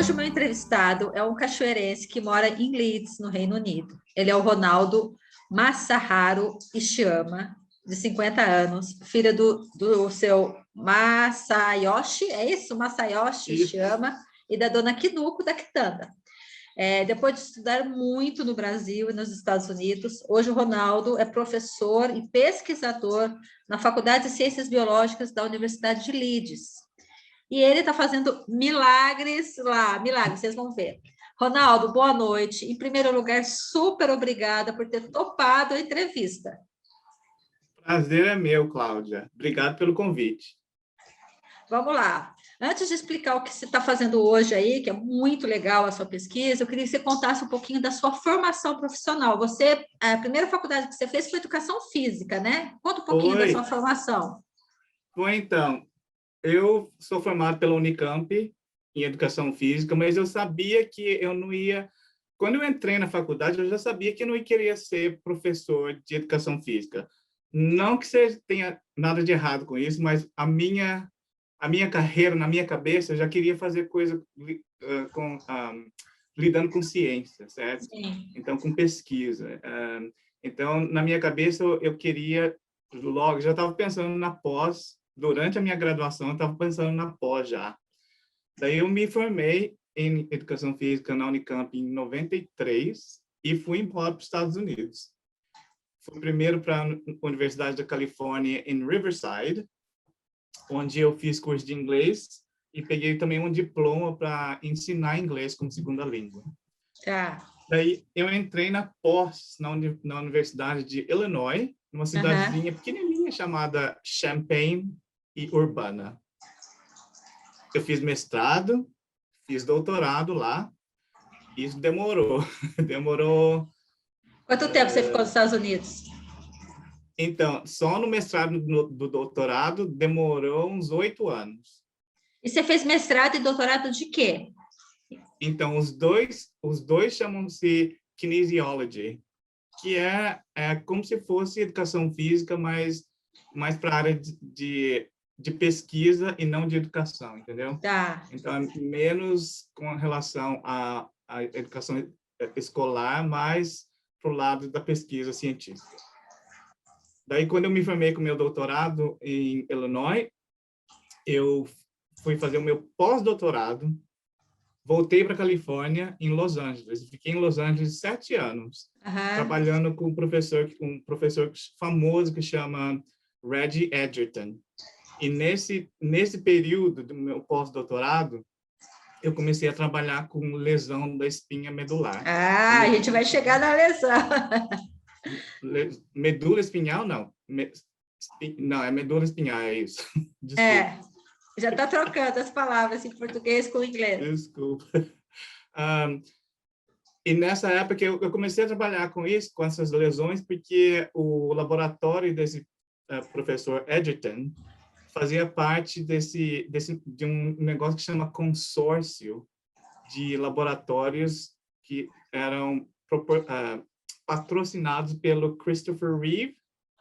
Hoje o meu entrevistado é um cachoeirense que mora em Leeds, no Reino Unido. Ele é o Ronaldo Masaharu Ishiyama, de 50 anos, filho do seu Masayoshi, é isso? Masayoshi Isso. Ishiyama, e da dona Kinuko da Kitanda. Depois de estudar muito no Brasil e nos Estados Unidos, hoje o Ronaldo é professor e pesquisador na Faculdade de Ciências Biológicas da Universidade de Leeds. E ele está fazendo milagres lá, milagres, vocês vão ver. Ronaldo, boa noite. Em primeiro lugar, super obrigada por ter topado a entrevista. Prazer é meu, Cláudia. Obrigado pelo convite. Vamos lá. Antes de explicar o que você está fazendo hoje aí, que é muito legal a sua pesquisa, eu queria que você contasse um pouquinho da sua formação profissional. A primeira faculdade que você fez foi Educação Física, né? Conta um pouquinho da sua formação. Bom, então, eu sou formado pela Unicamp em Educação Física, mas eu sabia que eu não ia... Quando eu entrei na faculdade, eu já sabia que eu não queria ser professor de Educação Física. Não que tenha nada de errado com isso, mas a minha carreira, na minha cabeça, eu já queria fazer coisa lidando com ciência, certo? Sim. Então, com pesquisa. Então, na minha cabeça, eu queria, logo, já estava pensando na pós, durante a minha graduação, eu estava pensando na pós já. Daí eu me formei em Educação Física na Unicamp em 93 e fui embora para os Estados Unidos. Fui primeiro para a Universidade da Califórnia em Riverside, onde eu fiz curso de inglês e peguei também um diploma para ensinar inglês como segunda língua. Tá. Daí eu entrei na pós na Universidade de Illinois, numa cidadezinha pequenininha chamada Champaign e Urbana. Eu fiz mestrado, fiz doutorado lá. Isso demorou. Quanto tempo você ficou nos Estados Unidos? Então, só no mestrado do doutorado demorou uns 8 anos. E você fez mestrado e doutorado de quê? Então, os dois chamam-se kinesiology, que é como se fosse educação física, mas mais para a área de pesquisa e não de educação, entendeu? Tá. Então, é menos com relação à educação escolar, mais para o lado da pesquisa científica. Daí, quando eu me formei com meu doutorado em Illinois, eu fui fazer o meu pós-doutorado, voltei para a Califórnia, em Los Angeles. Fiquei em Los Angeles 7 anos, trabalhando com um professor famoso que chama Reggie Edgerton. E nesse período do meu pós-doutorado, eu comecei a trabalhar com lesão da espinha medular. A gente vai chegar na lesão. Medula espinhal, não. Não, é medula espinhal, é isso. Desculpa. Já está trocando as palavras em português com inglês. Desculpa. E nessa época eu comecei a trabalhar com isso, com essas lesões, porque o laboratório desse professor Edgerton fazia parte de um negócio que chama consórcio de laboratórios que eram patrocinados pelo Christopher Reeve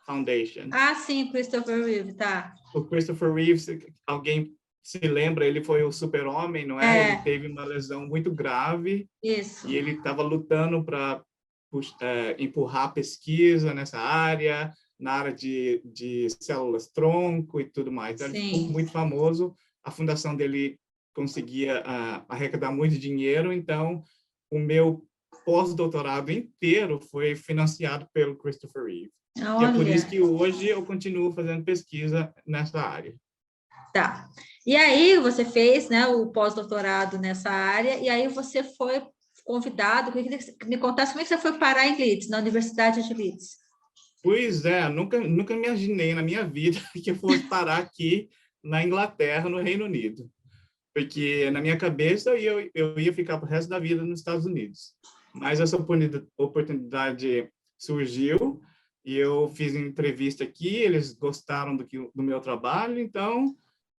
Foundation. Ah, sim, Christopher Reeve, tá. O Christopher Reeve, alguém se lembra, ele foi o super-homem, não é? Ele teve uma lesão muito grave. Isso. E ele estava lutando para empurrar a pesquisa nessa área, na área de células-tronco e tudo mais. Então, ele ficou muito famoso. A fundação dele conseguia arrecadar muito dinheiro, então o meu pós-doutorado inteiro foi financiado pelo Christopher Reeve. Olha. E é por isso que hoje eu continuo fazendo pesquisa nessa área. Tá. E aí você fez, né, o pós-doutorado nessa área, e aí você foi convidado, eu queria que você me contasse como é que você foi parar em Leeds, na Universidade de Leeds. Pois é, nunca imaginei na minha vida que eu fosse parar aqui na Inglaterra, no Reino Unido. Porque na minha cabeça eu ia ficar pro resto da vida nos Estados Unidos. Mas essa oportunidade surgiu e eu fiz entrevista aqui, eles gostaram do meu trabalho, então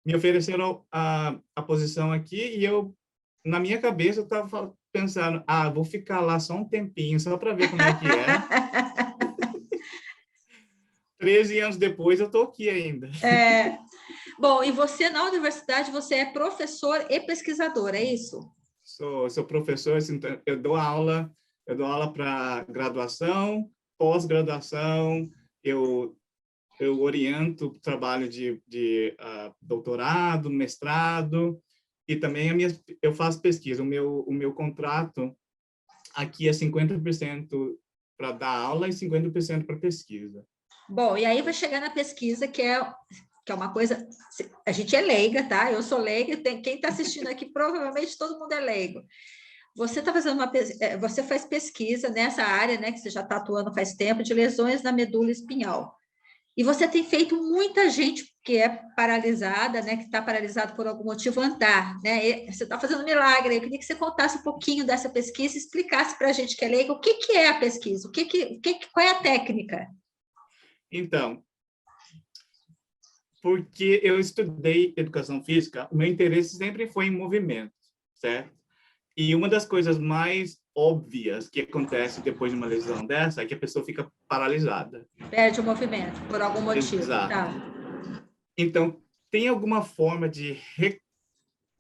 me ofereceram a posição aqui e eu, na minha cabeça, eu estava pensando, vou ficar lá só um tempinho, só para ver como é que é. 13 anos depois, eu estou aqui ainda. Bom, e você, na universidade, você é professor e pesquisador, é isso? sou professor, assim, então, eu dou aula para graduação, pós-graduação, eu oriento o trabalho de doutorado, mestrado, e também eu faço pesquisa. O meu contrato aqui é 50% para dar aula e 50% para pesquisa. Bom, e aí vai chegar na pesquisa, que é uma coisa... A gente é leiga, tá? Eu sou leiga, quem está assistindo aqui, provavelmente todo mundo é leigo. Você está fazendo você faz pesquisa nessa área, né, que você já está atuando faz tempo, de lesões na medula espinhal. E você tem feito muita gente que é paralisada, né, que está paralisado por algum motivo andar, né? E você está fazendo um milagre. Eu queria que você contasse um pouquinho dessa pesquisa e explicasse para a gente que é leigo o que é a pesquisa, qual é a técnica. Então, porque eu estudei educação física, o meu interesse sempre foi em movimento, certo? E uma das coisas mais óbvias que acontece depois de uma lesão dessa é que a pessoa fica paralisada. Perde o movimento, por algum motivo. Exato. Tá. Então, tem alguma forma de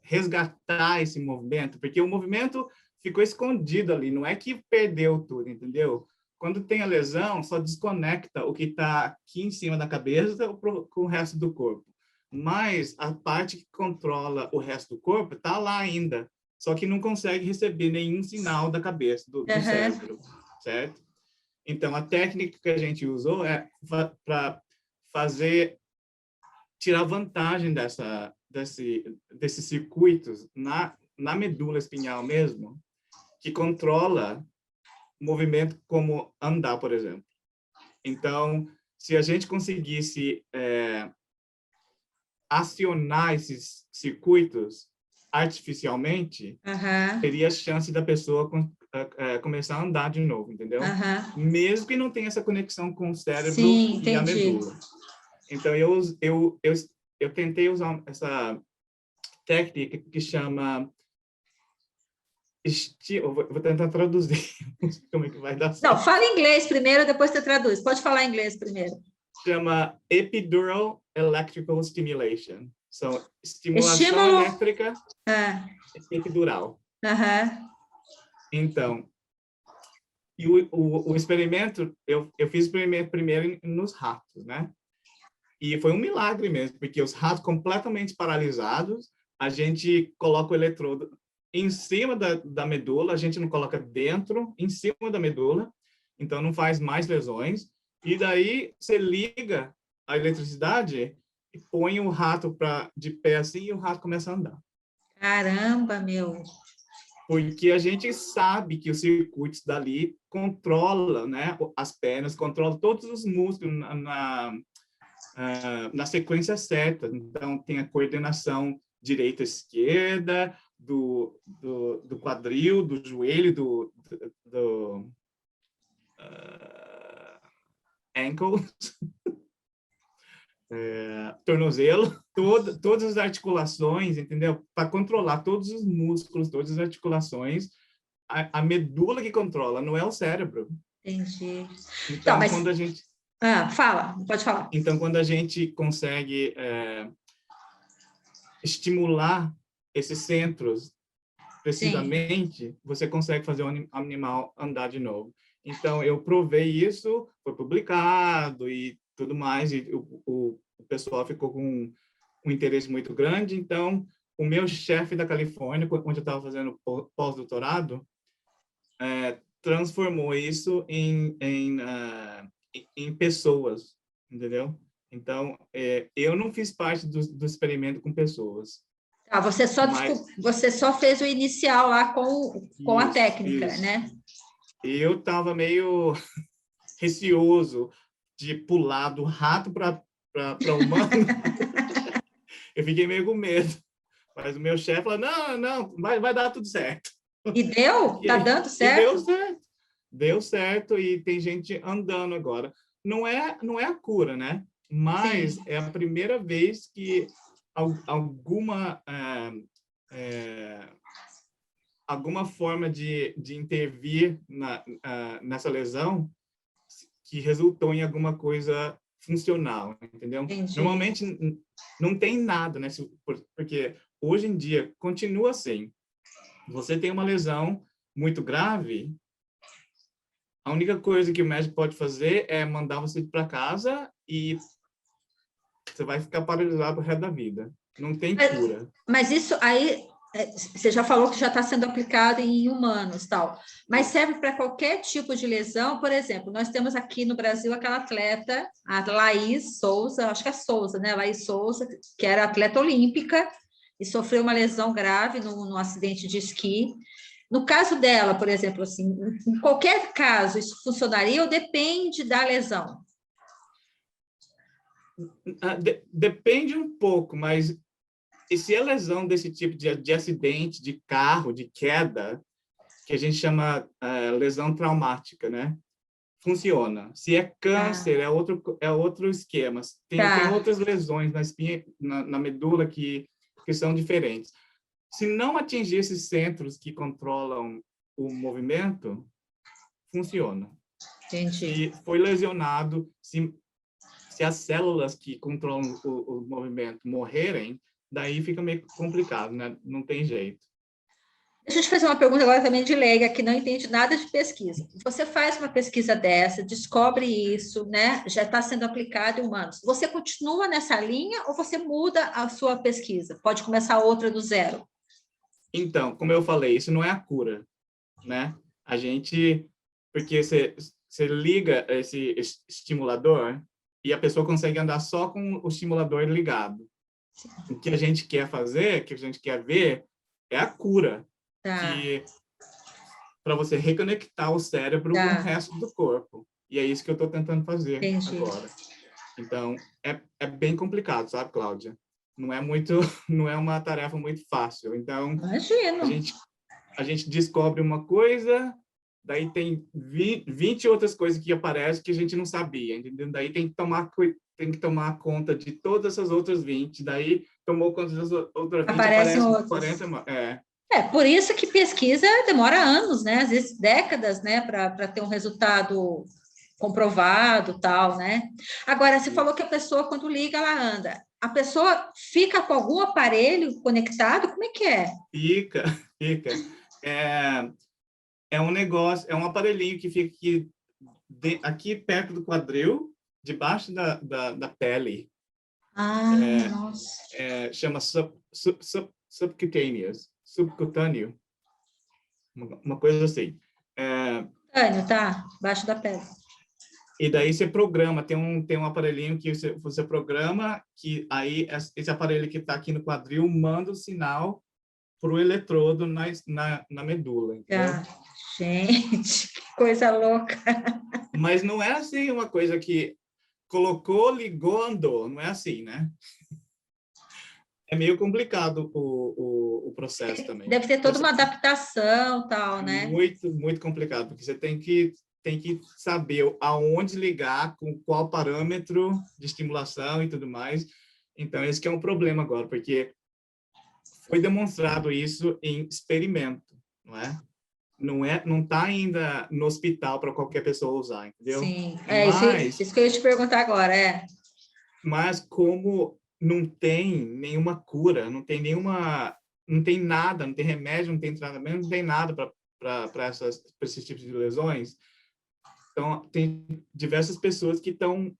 resgatar esse movimento? Porque o movimento ficou escondido ali, não é que perdeu tudo, entendeu? Quando tem a lesão, só desconecta o que está aqui em cima da cabeça com o resto do corpo. Mas a parte que controla o resto do corpo está lá ainda, só que não consegue receber nenhum sinal da cabeça, do cérebro, certo? Então, a técnica que a gente usou é para tirar vantagem desses circuitos na medula espinhal mesmo, que controla movimento como andar, por exemplo. Então, se a gente conseguisse acionar esses circuitos artificialmente, teria a chance da pessoa começar a andar de novo, entendeu? Mesmo que não tenha essa conexão com o cérebro. Sim, e a medula. Então, eu tentei usar essa técnica que chama... Vou tentar traduzir, não sei como é que vai dar certo. Não, fala inglês primeiro, depois você traduz. Pode falar inglês primeiro. Chama Epidural Electrical Stimulation. São estimulação elétrica epidural. Então, e o experimento, eu fiz o experimento primeiro nos ratos, né? E foi um milagre mesmo, porque os ratos completamente paralisados, a gente coloca o eletrodo em cima da medula, a gente não coloca dentro, em cima da medula, então não faz mais lesões. E daí você liga a eletricidade e põe o rato de pé assim e o rato começa a andar. Caramba, meu! Porque a gente sabe que os circuitos dali controlam, né, as pernas, controlam todos os músculos na sequência certa. Então, tem a coordenação direita-esquerda, do quadril, do joelho, do ankle, tornozelo, todas as articulações, entendeu? Para controlar todos os músculos, todas as articulações, a medula que controla, não é o cérebro. Entendi. Então, tá, mas... quando a gente... pode falar. Então, quando a gente consegue estimular esses centros precisamente, você consegue fazer o animal andar de novo. Então, eu provei isso, foi publicado e tudo mais, e o pessoal ficou com um interesse muito grande. Então, o meu chefe da Califórnia, onde eu estava fazendo pós-doutorado, transformou isso em pessoas, entendeu? Então, eu não fiz parte do experimento com pessoas. Você só fez o inicial lá com a técnica, isso. Né? Eu estava meio receoso de pular do rato para humano. Eu fiquei meio com medo. Mas o meu chefe falou, não, vai dar tudo certo. E deu? Tá dando certo? E deu certo. Deu certo e tem gente andando agora. Não é a cura, né? Mas sim, é a primeira vez que alguma forma de intervir nessa lesão que resultou em alguma coisa funcional, entendeu? Entendi. Normalmente não tem nada, né? Porque hoje em dia continua assim. Você tem uma lesão muito grave, a única coisa que o médico pode fazer é mandar você para casa e você vai ficar paralisado pro resto da vida. Não tem cura. Mas isso aí, você já falou que já está sendo aplicado em humanos, tal. Mas serve para qualquer tipo de lesão. Por exemplo, nós temos aqui no Brasil aquela atleta, a Laís Souza, acho que é Souza, né? Laís Souza, que era atleta olímpica e sofreu uma lesão grave no acidente de esqui. No caso dela, por exemplo, assim, em qualquer caso, isso funcionaria ou depende da lesão? Depende um pouco, mas e se é lesão desse tipo de acidente, de carro, de queda, que a gente chama lesão traumática, né? Funciona. Se é Ah, câncer, é outro esquema. Tem tá. outras lesões na espinha, na medula que são diferentes. Se não atingir esses centros que controlam o movimento, funciona. Entendi. Se foi lesionado, se as células que controlam o movimento morrerem, daí fica meio complicado, né? Não tem jeito. Deixa eu te fazer uma pergunta agora também de leiga, que não entende nada de pesquisa. Você faz uma pesquisa dessa, descobre isso, né? Já está sendo aplicado em humanos. Você continua nessa linha ou você muda a sua pesquisa? Pode começar outra do zero. Então, como eu falei, isso não é a cura, né? Porque você liga esse estimulador e a pessoa consegue andar só com o estimulador ligado. O que a gente quer fazer, o que a gente quer ver, é a cura, Tá, que para você reconectar o cérebro com o tá, resto do corpo. E é isso que eu estou tentando fazer entendi. agora. Então, é bem complicado, sabe, Cláudia? Não é muito, não é uma tarefa muito fácil. Então, a Imagino. gente, a gente descobre uma coisa, daí tem 20 outras coisas que aparecem que a gente não sabia, entendeu? Daí tem que tomar conta de todas essas outras 20, daí tomou conta das outras 20, Aparecem aparece outras. 40, Por isso que pesquisa demora anos, né? Às vezes décadas, né? Para ter um resultado comprovado, tal, né? Agora, você falou que a pessoa, quando liga, ela anda. A pessoa fica com algum aparelho conectado? Como é que é? fica, fica. É, é um negócio, é um aparelhinho que fica aqui perto do quadril, debaixo da pele. Ah, nossa. Chama subcutâneo, uma coisa assim. É, Tânio, tá? Embaixo da pele. e daí você programa, tem um aparelhinho que você programa, que aí esse aparelho que está aqui no quadril manda o sinal para o eletrodo na medula, entendeu? Tá. Gente, que coisa louca. Mas não é assim uma coisa que colocou, ligou, andou. Não é assim, né? É meio complicado o processo também. Deve ter toda Você, uma adaptação, tal, é né? muito, muito complicado, porque você tem que saber aonde ligar, com qual parâmetro de estimulação e tudo mais. Então, esse que é um problema agora, porque foi demonstrado isso em experimento, não é? Não está ainda no hospital para qualquer pessoa usar, entendeu? Sim. É isso, Mas isso que eu ia te perguntar agora, é. Mas como não tem nenhuma cura, não tem nada, não tem remédio, não tem tratamento, não tem nada para esses tipos de lesões, então tem diversas pessoas que estão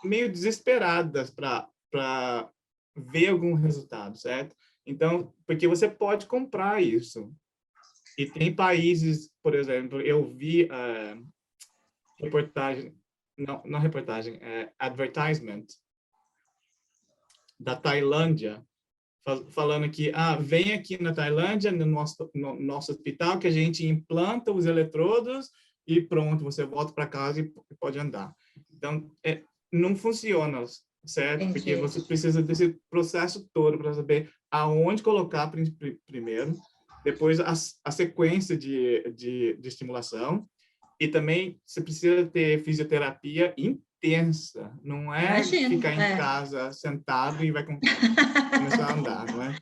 meio desesperadas para ver algum resultado, certo? Então, porque você pode comprar isso. E tem países, por exemplo, eu vi reportagem, não reportagem, advertisement da Tailândia, falando que vem aqui na Tailândia, no nosso hospital, que a gente implanta os eletrodos e pronto, você volta para casa e pode andar. Então, não funciona, certo? Porque Entendi. você precisa desse processo todo para saber aonde colocar primeiro, depois a sequência de estimulação, e também você precisa ter fisioterapia intensa, não é Imagino, ficar em é. casa sentado e vai começar a andar, não é?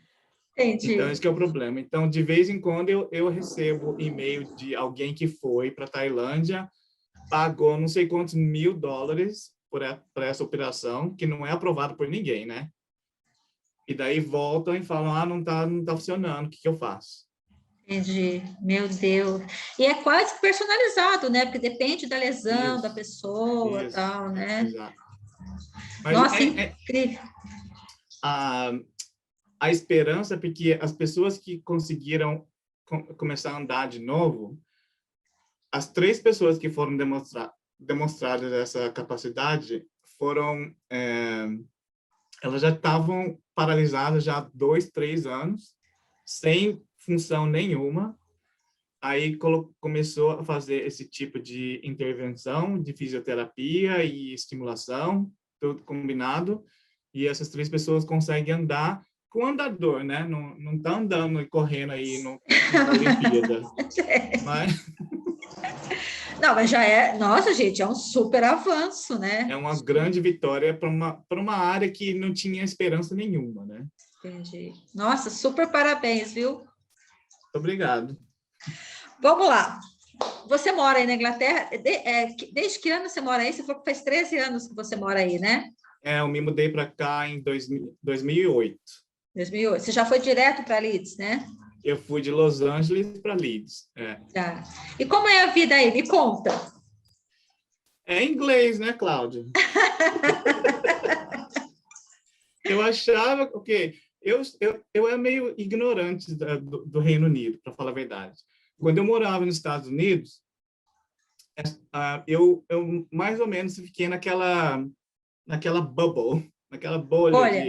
Então, esse Entendi. que é o problema. Então, de vez em quando, eu recebo e-mail de alguém que foi para a Tailândia, pagou não sei quantos $1.000 por essa operação, que não é aprovado por ninguém, né? E daí voltam e falam, não tá funcionando, o que eu faço? Entendi. Meu Deus. E é quase personalizado, né? Porque depende da lesão da Isso, pessoa, isso, tal, né? exato. Mas Nossa, incrível. a, a esperança, porque as pessoas que conseguiram começar a andar de novo, as 3 pessoas que foram demonstradas essa capacidade foram, elas já estavam paralisadas já há 2, 3 anos, sem função nenhuma. Aí começou a fazer esse tipo de intervenção, de fisioterapia e estimulação, tudo combinado. E essas 3 pessoas conseguem andar com andador, né? Não tá andando e correndo aí na Olimpíada. Mas Não, mas já é, nossa, gente, é um super avanço, né? é uma grande vitória para uma área que não tinha esperança nenhuma, né? Entendi. Nossa, super parabéns, viu? Muito obrigado. Vamos lá. Você mora aí na Inglaterra? Desde que ano você mora aí? Você falou que faz 13 anos que você mora aí, né? Eu me mudei para cá em 2008. 2008. Você já foi direto para Leeds, né? Eu fui de Los Angeles para Leeds. Tá. E como é a vida aí? Me conta. É inglês, né, Cláudia? Eu achava, ok, eu era meio ignorante do Reino Unido, para falar a verdade. Quando eu morava nos Estados Unidos, eu mais ou menos fiquei naquela bubble, naquela bolha Olha,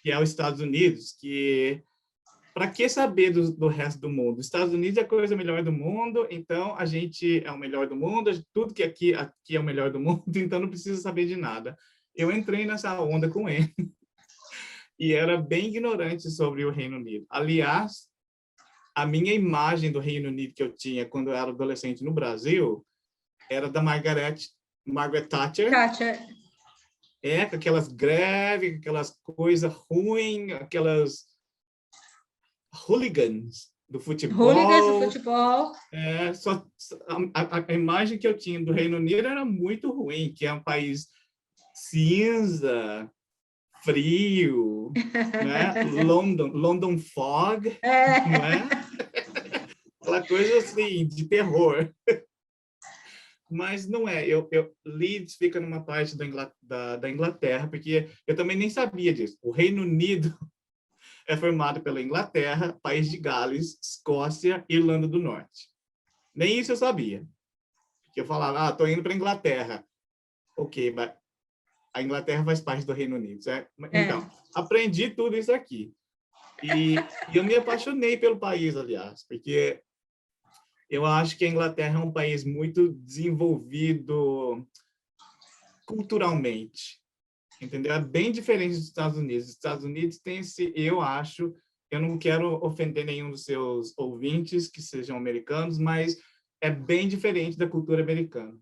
que é os Estados Unidos, que para que saber do resto do mundo? Os Estados Unidos é a coisa melhor do mundo, então a gente é o melhor do mundo, tudo que aqui é o melhor do mundo, então não precisa saber de nada. Eu entrei nessa onda com ele e era bem ignorante sobre o Reino Unido. Aliás, a minha imagem do Reino Unido que eu tinha quando eu era adolescente no Brasil era da Margaret Thatcher, Kátia, com aquelas greves, aquelas coisas ruins, aquelas hooligans do hooligans do futebol. futebol. A imagem que eu tinha do Reino Unido era muito ruim, que é um país cinza, frio, né? London Fog, não É. é? Aquela coisa assim, de terror. Mas não é. Leeds fica numa parte da Inglaterra, porque eu também nem sabia disso. O Reino Unido é formado pela Inglaterra, País de Gales, Escócia e Irlanda do Norte. Nem isso eu sabia. Porque eu falava, estou indo para a Inglaterra. Ok, mas a Inglaterra faz parte do Reino Unido, certo? É. Então, aprendi tudo isso aqui. E eu me apaixonei pelo país, aliás, porque eu acho que a Inglaterra é um país muito desenvolvido culturalmente, entendeu? É bem diferente dos Estados Unidos. Os Estados Unidos tem esse, eu acho, eu não quero ofender nenhum dos seus ouvintes que sejam americanos, mas é bem diferente da cultura americana,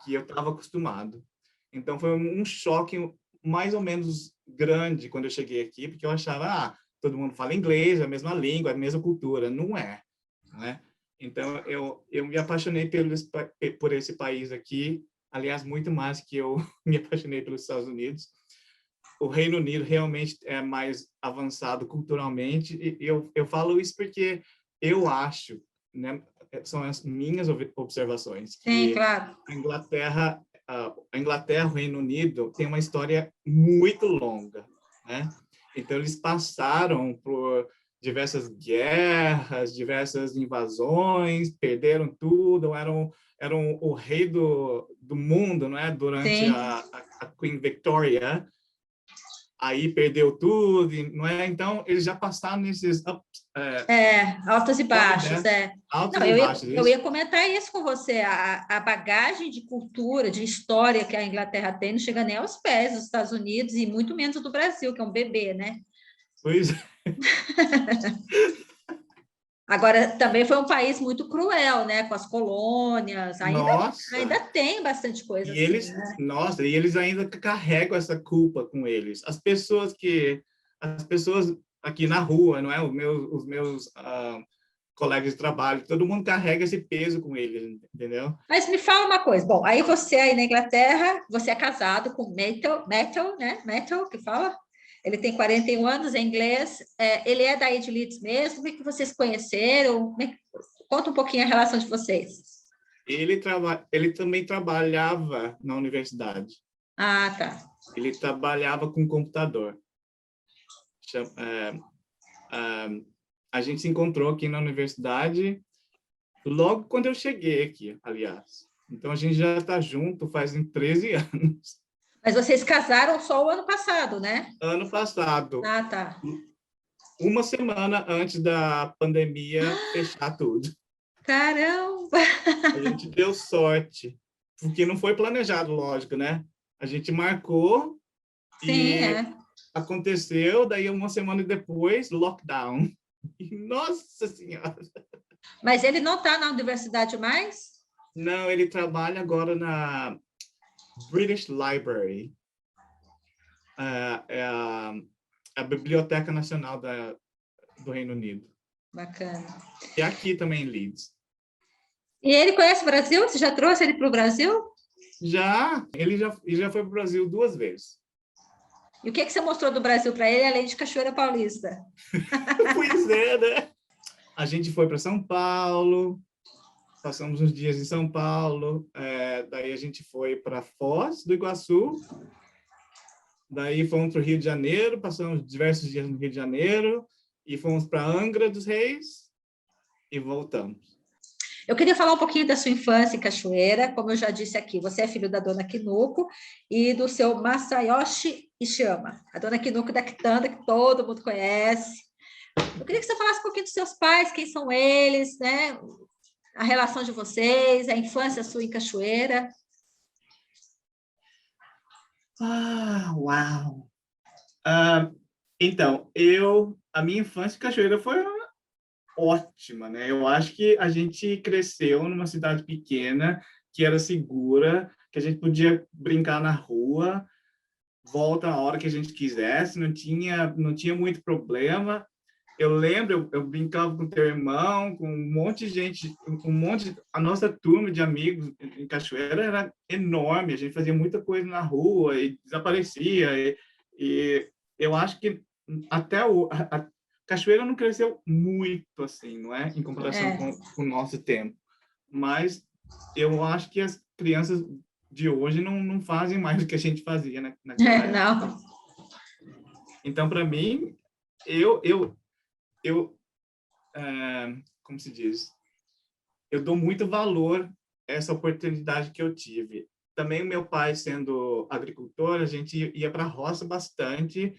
que eu estava acostumado. Então foi um choque mais ou menos grande quando eu cheguei aqui, porque eu achava, todo mundo fala inglês, é a mesma língua, é a mesma cultura. Não é, não é? Então eu me apaixonei por esse país aqui, aliás, muito mais que eu me apaixonei pelos Estados Unidos. O Reino Unido realmente é mais avançado culturalmente, e eu falo isso porque eu acho, né, são as minhas observações, Sim, que claro. a Inglaterra, o Reino Unido, tem uma história muito longa, né? Então, eles passaram por diversas guerras, diversas invasões, perderam tudo, eram o rei do mundo, não é? Durante Sim. a Queen Victoria, aí perdeu tudo, não é? Então, eles já passaram nesses Altos e baixos, altos Não, e eu ia, baixos. eu ia comentar isso com você. A bagagem de cultura, de história que a Inglaterra tem não chega nem aos pés dos Estados Unidos e muito menos do Brasil, que é um bebê, né? Pois é. Agora, também foi um país muito cruel, né? Com as colônias, ainda Nossa, tem bastante coisa e assim, eles, né? nossa, e eles ainda carregam essa culpa com eles. As pessoas aqui na rua, não é? Os meus colegas de trabalho, todo mundo carrega esse peso com eles, entendeu? Mas me fala uma coisa. Bom, aí você aí na Inglaterra, você é casado com Metal, né? Metal, que fala? Ele tem 41 anos, é inglês. Ele é daí de Leeds mesmo? Como é que vocês conheceram? Conta um pouquinho a relação de vocês. Ele também trabalhava na universidade. Ah, tá. Ele trabalhava com computador. A gente se encontrou aqui na universidade logo quando eu cheguei aqui, aliás. Então, a gente já está junto fazem 13 anos. Mas vocês casaram só o ano passado, né? Ano passado. Ah, tá. Uma semana antes da pandemia fechar tudo. Caramba! A gente deu sorte, porque não foi planejado, lógico, né? A gente marcou Sim, e aconteceu, daí uma semana depois, lockdown. Nossa Senhora! Mas ele não está na universidade mais? Não, ele trabalha agora na British Library. É a Biblioteca Nacional do Reino Unido. Bacana. E aqui também em Leeds. E ele conhece o Brasil? Você já trouxe ele para o Brasil? Ele já foi para o Brasil 2 vezes. E o que você mostrou do Brasil para ele, além de Cachoeira Paulista? Pois é, né? A gente foi para São Paulo, passamos uns dias em São Paulo, daí a gente foi para Foz do Iguaçu, daí fomos para o Rio de Janeiro, passamos diversos dias no Rio de Janeiro, e fomos para Angra dos Reis, e voltamos. Eu queria falar um pouquinho da sua infância em Cachoeira. Como eu já disse aqui, você é filho da dona Kinuko e do seu Masayoshi Ishiyama, a dona Kinuko da Quitanda, que todo mundo conhece. Eu queria que você falasse um pouquinho dos seus pais, quem são eles, né? A relação de vocês, a infância sua em Cachoeira. Uau! Então, a minha infância em Cachoeira foi ótima, né? Eu acho que a gente cresceu numa cidade pequena, que era segura, que a gente podia brincar na rua, volta a hora que a gente quisesse, não tinha muito problema. Eu lembro, eu brincava com teu irmão, com um monte de gente, a nossa turma de amigos em Cachoeira era enorme, a gente fazia muita coisa na rua e desaparecia, e eu acho que até a Cachoeira não cresceu muito assim, não é? Em comparação com o nosso tempo. Mas eu acho que as crianças de hoje não fazem mais do que a gente fazia naquela época. Não. Então, para mim, como se diz? Eu dou muito valor a essa oportunidade que eu tive. Também o meu pai, sendo agricultor, a gente ia para a roça bastante,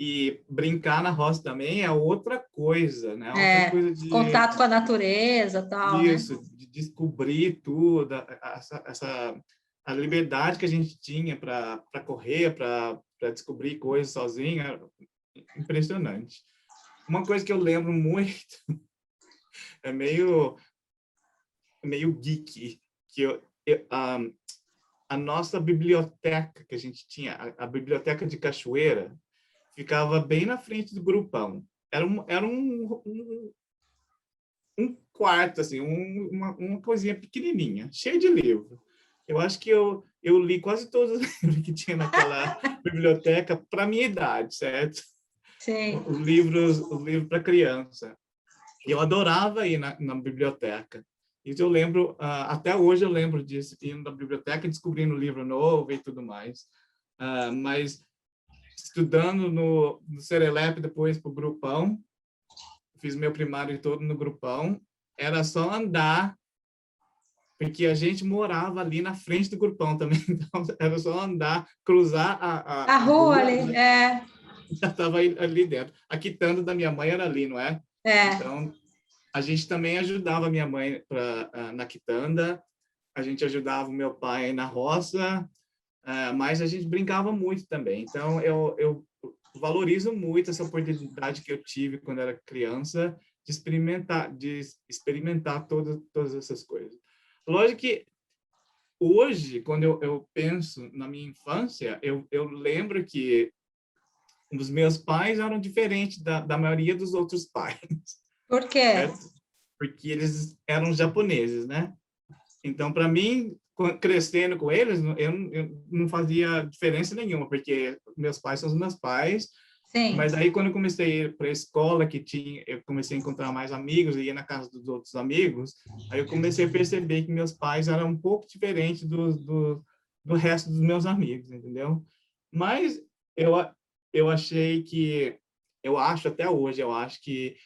e brincar na roça também é outra coisa, né? Outra coisa de contato com a natureza, tal, isso, né? de descobrir tudo, a liberdade que a gente tinha para correr, para descobrir coisas sozinho, era impressionante. Uma coisa que eu lembro muito é meio geek, que a nossa biblioteca que a gente tinha, a biblioteca de Cachoeira, ficava bem na frente do grupão. Era um quarto, assim, uma coisinha pequenininha, cheia de livro. Eu acho que eu li quase todos os livros que tinha naquela biblioteca para minha idade, certo? Sim. Os livros para criança. E eu adorava ir na biblioteca. Isso eu lembro, até hoje eu lembro disso, indo na biblioteca, descobrindo livro novo e tudo mais. Mas estudando no Serelepe, depois para o Grupão, fiz meu primário todo no Grupão, era só andar, porque a gente morava ali na frente do Grupão também, então era só andar, cruzar a rua ali, né? Já estava ali dentro. A quitanda da minha mãe era ali, não é? Então, a gente também ajudava a minha mãe na quitanda, a gente ajudava o meu pai na roça, mas a gente brincava muito também. Então, eu valorizo muito essa oportunidade que eu tive quando era criança de experimentar todas essas coisas. Lógico que hoje, quando eu penso na minha infância, eu lembro que os meus pais eram diferentes da maioria dos outros pais. Por quê? Certo? Porque eles eram japoneses, né? Então, para mim, crescendo com eles, eu não fazia diferença nenhuma, porque meus pais são os meus pais, Sim. Mas aí, quando eu comecei a ir para a escola, eu comecei a encontrar mais amigos, e ia na casa dos outros amigos, aí eu comecei a perceber que meus pais eram um pouco diferentes do resto dos meus amigos, entendeu? Mas eu, eu achei que, eu acho até hoje, eu acho que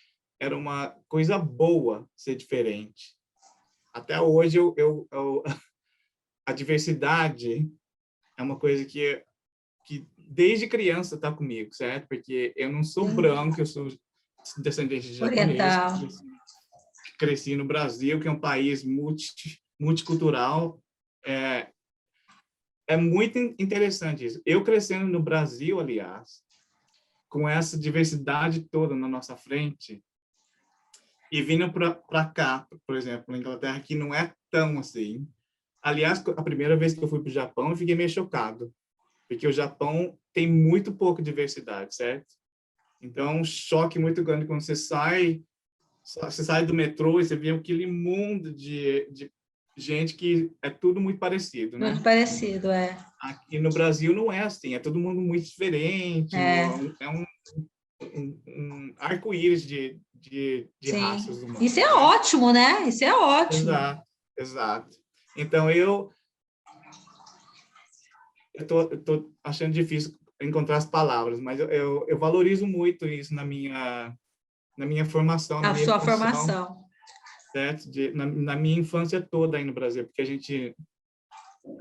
era uma coisa boa ser diferente. Até hoje, a diversidade é uma coisa que desde criança está comigo, certo? Porque eu não sou Entendi. branco, eu sou descendente de japonês, Oriental. cresci no Brasil, que é um país multicultural. É, é muito interessante isso. Eu crescendo no Brasil, aliás, com essa diversidade toda na nossa frente, e vindo para cá, por exemplo, na Inglaterra, que não é tão assim. Aliás, a primeira vez que eu fui para o Japão, eu fiquei meio chocado, porque o Japão tem muito pouca diversidade, certo? Então, é um choque muito grande quando você sai do metrô e você vê aquele mundo de gente que é tudo muito parecido, Muito né? parecido, é. Aqui no Brasil não é assim, é todo mundo muito diferente, É, é um arco-íris de sim. raças Isso humanas, é né? ótimo, né? Isso é ótimo. Exato, exato. Então, eu tô achando difícil encontrar as palavras, mas eu valorizo muito isso na minha formação, na A minha sua educação, formação. certo? Na minha infância toda aí no Brasil, porque a gente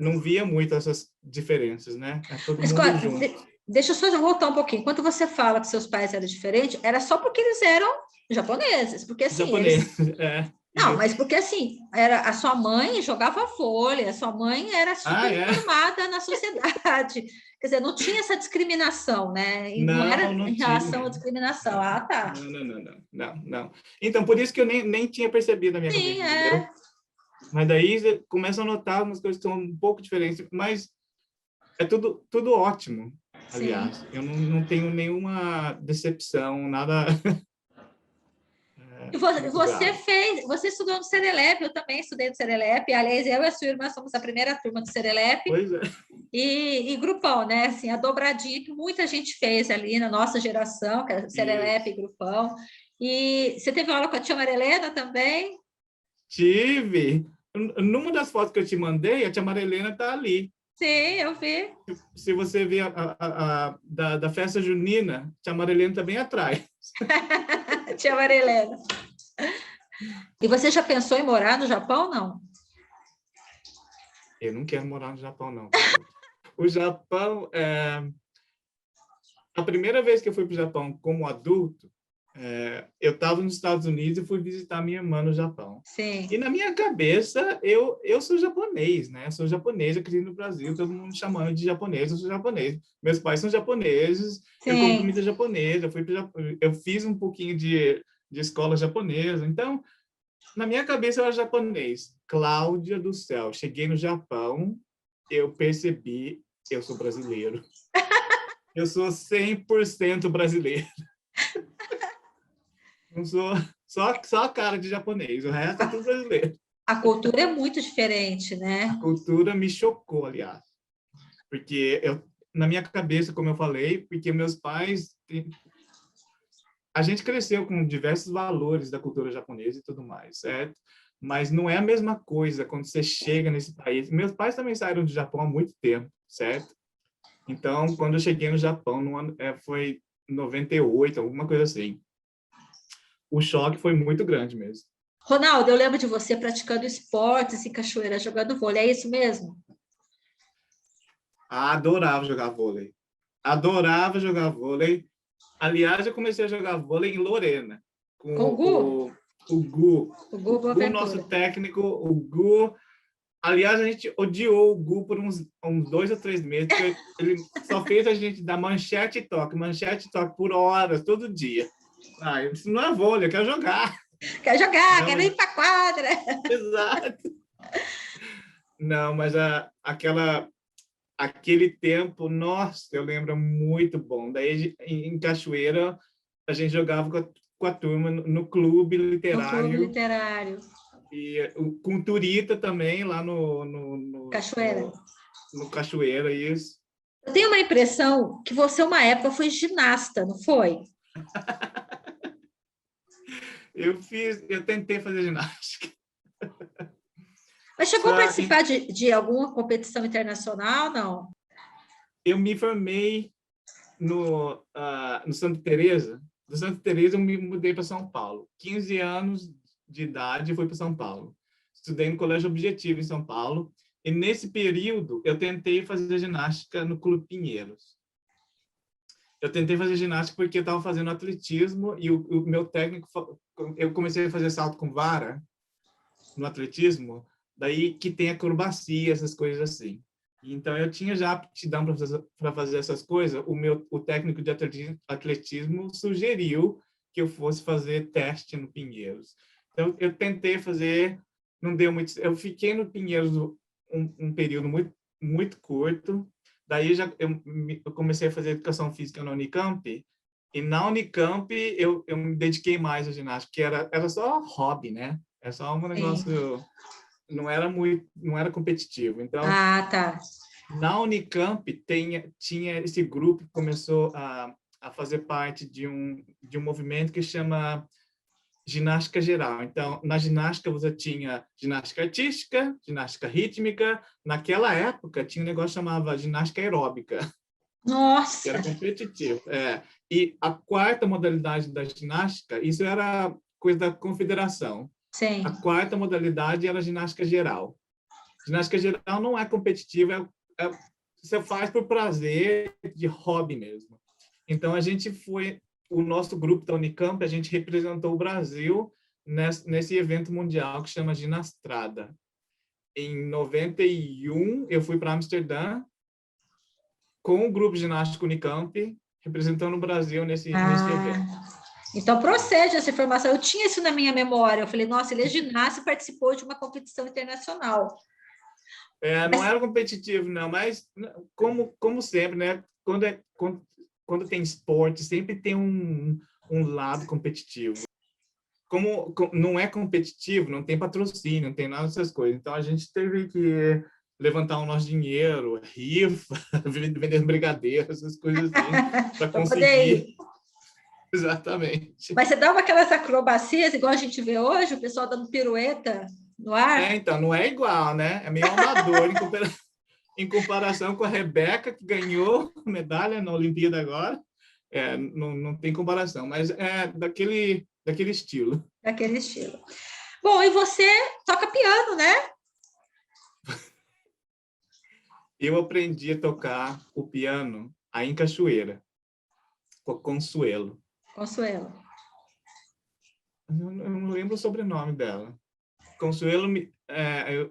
não via muito essas diferenças, né? É todo Mas mundo junto. deixa eu só voltar um pouquinho. Quando você fala que seus pais eram diferentes, era só porque eles eram japoneses, porque assim, eles. Japonês, é, Não, mas isso. porque assim, era a sua mãe jogava vôlei, a sua mãe era Ah, super é? informada na sociedade. Quer dizer, não tinha essa discriminação, né? E não era Não, não em relação à tinha. discriminação. Não, Ah, tá. não, não, não, não, não, não. Então, por isso que eu nem tinha percebido na minha Sim, cabeça, entendeu? é. Mas daí você começa a notar umas coisas que são um pouco diferentes, mas é tudo ótimo, Sim. aliás. Eu não tenho nenhuma decepção, nada E muito você grave. fez, você estudou no Serelep, eu também estudei no Serelep. Aliás, eu e a sua irmã somos a primeira turma do Serelep Pois é. e grupão, né? Assim, a dobradinha que muita gente fez ali na nossa geração, que era Serelep e Isso. grupão. E você teve aula com a tia Maria Helena também? Tive. Numa das fotos que eu te mandei, a tia Maria Helena está ali. Sim, eu vi. Se você ver da festa junina, a tia Maria Helena está bem atrás. Tia Maria Helena. E você já pensou em morar no Japão, não? Eu não quero morar no Japão, não, cara. O Japão, a primeira vez que eu fui para o Japão como adulto, eu estava nos Estados Unidos e fui visitar minha irmã no Japão. E Sim, na minha cabeça, eu sou japonês, né? Eu sou japonês, eu cresci no Brasil, todo mundo me chamando de japonês, eu sou japonês. Meus pais são japoneses, eu como sim. comida japonesa, eu fiz um pouquinho de escola japonesa. Então, na minha cabeça, eu era japonês. Cláudia do céu, cheguei no Japão, eu percebi, eu sou brasileiro. Eu sou 100% brasileiro. Não sou só a cara de japonês, o resto é tudo brasileiro. A cultura é muito diferente, A né? cultura me chocou, aliás, porque na minha cabeça, como eu falei, porque meus pais, a gente cresceu com diversos valores da cultura japonesa e tudo mais, certo? Mas não é a mesma coisa quando você chega nesse país. Meus pais também saíram do Japão há muito tempo, certo? Então, quando eu cheguei no Japão, no ano, foi 98, alguma coisa assim. O choque foi muito grande mesmo. Ronaldo, eu lembro de você praticando esportes em cachoeira, jogando vôlei, é isso mesmo? Adorava jogar vôlei. Adorava jogar vôlei. Aliás, eu comecei a jogar vôlei em Lorena, Com o com Gu? o Gu. O O Gu Gu, nosso Boaventura. técnico, o Gu. Aliás, a gente odiou o Gu por uns 2 ou 3 meses, porque ele só fez a gente dar manchete e toque por horas, todo dia. Ah, isso não é vôlei, eu quero jogar. Quer jogar, Não, quer mas, ir para quadra. exato. Não, mas aquele tempo, nossa, eu lembro muito bom. Daí, em Cachoeira, a gente jogava com a turma no clube No clube literário literário. e com Turita também, lá Cachoeira. no Cachoeira, isso. Eu tenho uma impressão que você, uma época, foi ginasta, não foi? Eu tentei fazer ginástica. Mas chegou a Só participar de alguma competição internacional, não? eu me formei no Santa Teresa. Do Santa Teresa eu me mudei para São Paulo. 15 anos de idade eu fui para São Paulo. Estudei no Colégio Objetivo em São Paulo. E nesse período eu tentei fazer ginástica no Clube Pinheiros. Eu tentei fazer ginástica porque eu estava fazendo atletismo e o meu técnico, eu comecei a fazer salto com vara no atletismo, daí que tem acrobacia, essas coisas assim. Então eu tinha já aptidão para fazer essas coisas. O técnico de atletismo sugeriu que eu fosse fazer teste no Pinheiros. Então eu tentei fazer, não deu muito. Eu fiquei no Pinheiros um período muito curto. Daí eu comecei a fazer educação física na Unicamp. E na Unicamp eu me dediquei mais à ginástica, que era só hobby, né? É só um Sim. negócio, não era competitivo. Então, Ah, tá. na Unicamp tinha esse grupo que começou a fazer parte de um movimento que chama ginástica geral. Então, na ginástica você tinha ginástica artística, ginástica rítmica. Naquela época tinha um negócio que chamava ginástica aeróbica, que Nossa, era competitivo. E a quarta modalidade da ginástica, isso era coisa da confederação. sim. A quarta modalidade era a ginástica geral. Ginástica geral não é competitiva, você faz por prazer, de hobby mesmo. Então, o nosso grupo da Unicamp, a gente representou o Brasil nesse evento mundial que chama Ginastrada. Em 91, eu fui para Amsterdã com o grupo ginástico Unicamp, representando o Brasil nesse evento. Ah, então procede essa informação. Eu tinha isso na minha memória. Eu falei, nossa, ele é ginasta e participou de uma competição internacional. Não Mas, era competitivo, não, mas como sempre, né? Quando tem esporte, sempre tem um lado competitivo. Como não é competitivo, não tem patrocínio, não tem nada dessas coisas. Então a gente teve que levantar o nosso dinheiro, rifa, vendendo brigadeiros, essas coisas assim, para para poder conseguir. ir. Exatamente. Mas você dava aquelas acrobacias, igual a gente vê hoje, o pessoal dando pirueta no ar? Então, não é igual, né? É meio amador em comparação com a Rebeca, que ganhou medalha na Olimpíada agora. Não tem comparação, mas é daquele estilo. Daquele estilo. Bom, e você toca piano, né? Eu aprendi a tocar o piano aí em Cachoeira, com a Consuelo. Consuelo. Eu não lembro o sobrenome dela. Consuelo,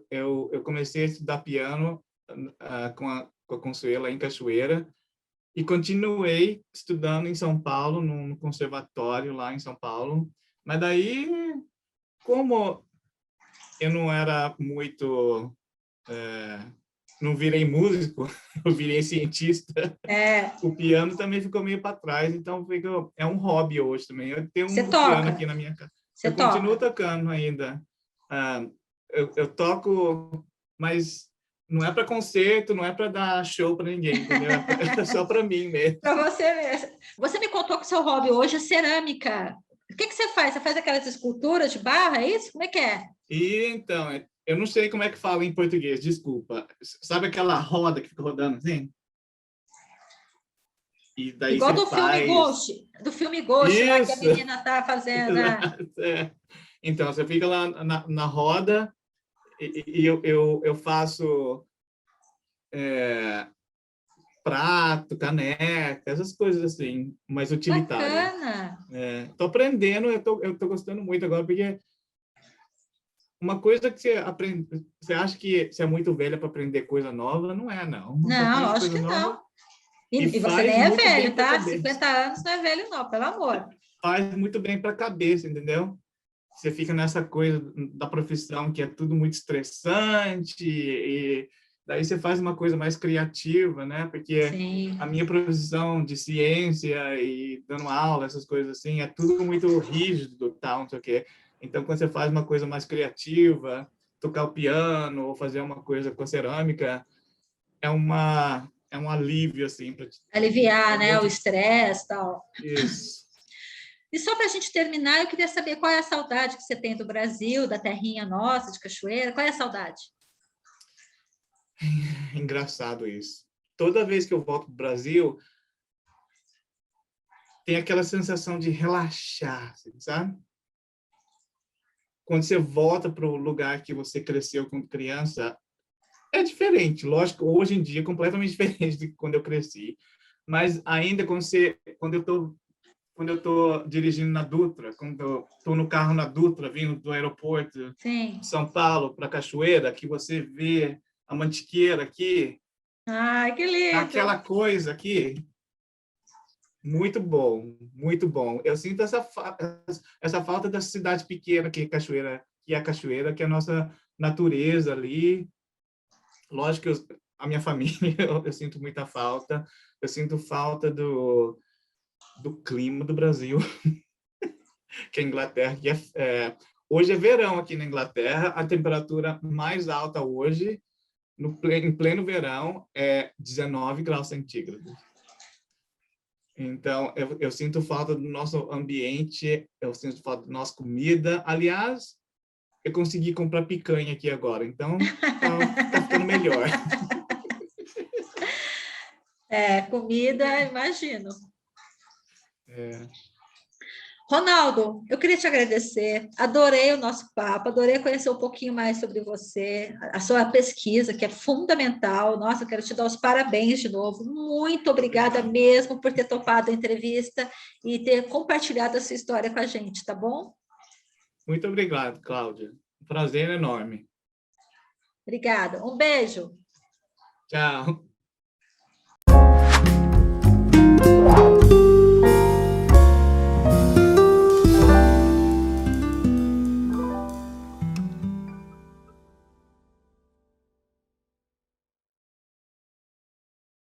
eu comecei a estudar piano com a Consuelo aí em Cachoeira e continuei estudando em São Paulo, no conservatório lá em São Paulo. Mas daí, como eu não era muito... não virei músico, eu virei cientista. É, O piano também ficou meio para trás, então é um hobby hoje também. Eu tenho você um piano toca, aqui na minha casa. você Eu continuo toca. tocando ainda. Ah, eu toco, mas não é para concerto, não é para dar show para ninguém, entendeu? É só para mim mesmo. Para você mesmo. Você me contou que seu hobby hoje é cerâmica. O que você faz? Você faz aquelas esculturas de barra, é isso? Como é que é? E então, eu não sei como é que fala em português, desculpa. Sabe aquela roda que fica rodando assim? E daí Igual você faz. Do filme Ghost, lá que a Isso! menina tá fazendo. É. Então, você fica lá na roda e eu faço prato, caneca, essas coisas assim, mais utilitárias. Bacana. Tô aprendendo, eu tô gostando muito agora, porque uma coisa que você aprende, você acha que você é muito velha para aprender coisa nova, não é, não. Você Não, aprende lógico coisa que nova não. e E você faz nem é muito bem velho, para a tá? cabeça. 50 anos não é velho, não, pelo amor. Faz muito bem para a cabeça, entendeu? Você fica nessa coisa da profissão que é tudo muito estressante e daí você faz uma coisa mais criativa, né? Porque Sim. a minha profissão de ciência e dando aula, essas coisas assim, é tudo muito rígido, tal, não sei o quê. Então, quando você faz uma coisa mais criativa, tocar o piano ou fazer uma coisa com a cerâmica, é é um alívio, assim, para Aliviar, né, o estresse e tal. Isso. E só para a gente terminar, eu queria saber qual é a saudade que você tem do Brasil, da terrinha nossa, de Cachoeira, qual é a saudade? Engraçado isso. Toda vez que eu volto para o Brasil, tem aquela sensação de relaxar, assim, sabe? Quando você volta para o lugar que você cresceu quando criança, é diferente. Lógico, hoje em dia é completamente diferente de quando eu cresci. Mas ainda quando eu tô dirigindo na Dutra, quando eu tô no carro na Dutra, vindo do aeroporto Sim. de São Paulo para Cachoeira, que você vê a Mantiqueira aqui, Ai, que aquela lindo! coisa aqui, muito bom, muito bom. Eu sinto essa falta da cidade pequena que é Cachoeira, que é a Cachoeira, que é a nossa natureza ali. Lógico que a minha família, eu sinto muita falta. Eu sinto falta do clima do Brasil, que é a Inglaterra, hoje é verão aqui na Inglaterra, a temperatura mais alta hoje, em pleno verão, é 19 graus centígrados. Então, eu sinto falta do nosso ambiente, eu sinto falta da nossa comida. Aliás, eu consegui comprar picanha aqui agora, então tá ficando melhor. Comida, imagino. É, Ronaldo, eu queria te agradecer, adorei o nosso papo, adorei conhecer um pouquinho mais sobre você, a sua pesquisa, que é fundamental. Nossa, eu quero te dar os parabéns de novo. Muito obrigada obrigado. mesmo por ter topado a entrevista e ter compartilhado a sua história com a gente, tá bom? Muito obrigado, Cláudia. Um prazer enorme. Obrigada. Um beijo. Tchau.